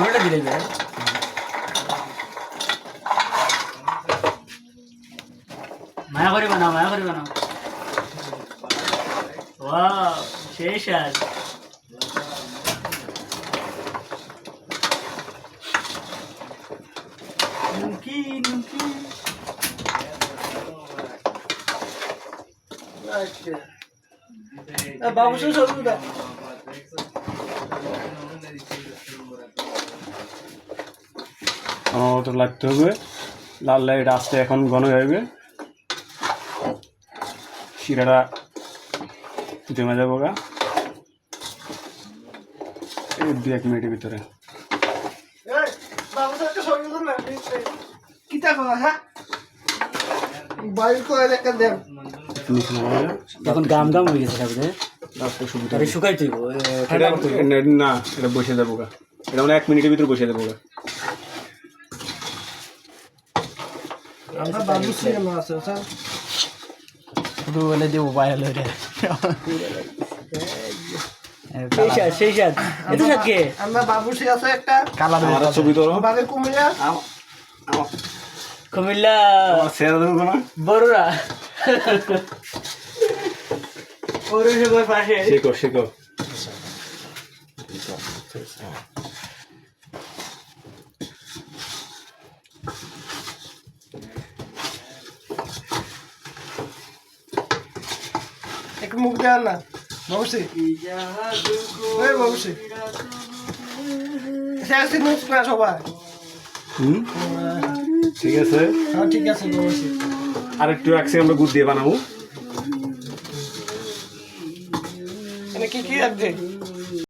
পুরোটা দিলে যায়। মায়া করে বানাও, মায়া করে বানাও। ওয়াও, শেষ আর নুকি নুকি। বাবু শুরু দাও। আমার মতো লাগতে হবে, লাল লাইট আস্তে এখন ঘন হয়ে শিরাটা জমে যাবো গা এই 2-1 মিনিটের ভিতরে। বাবু না কিতা কথা হ্যাঁ বাইর করে একটা দেন। এখন গাম গাম হয়ে গেছে খাবে সুবিধা আরে শুকাই তুই না, এটা বসে যাবো গা, এটা মানে 1 মিনিটের ভিতরে বসে যাবো গা। আমরা বাবু সিনেমা আছে স্যার শুধু বলে দেবো বাইরে রে সেই সাত এত সাত কে আমরা বাবু সি আছে একটা কালা আমার ছবি তো বাগে কুমিল্লা কুমিল্লা সেরা দেবো না বড়রা পৌরসভার পাশে শেখো শেখো। এক মুখ দেওয়ার না বাবুসি ওই বাবুসি শেষ নিউজ না সবাই ঠিক আছে, হ্যাঁ ঠিক আছে বাবুসি আর একটু একসে আমরা গুড় দিয়ে বানাবো। কি কি আছে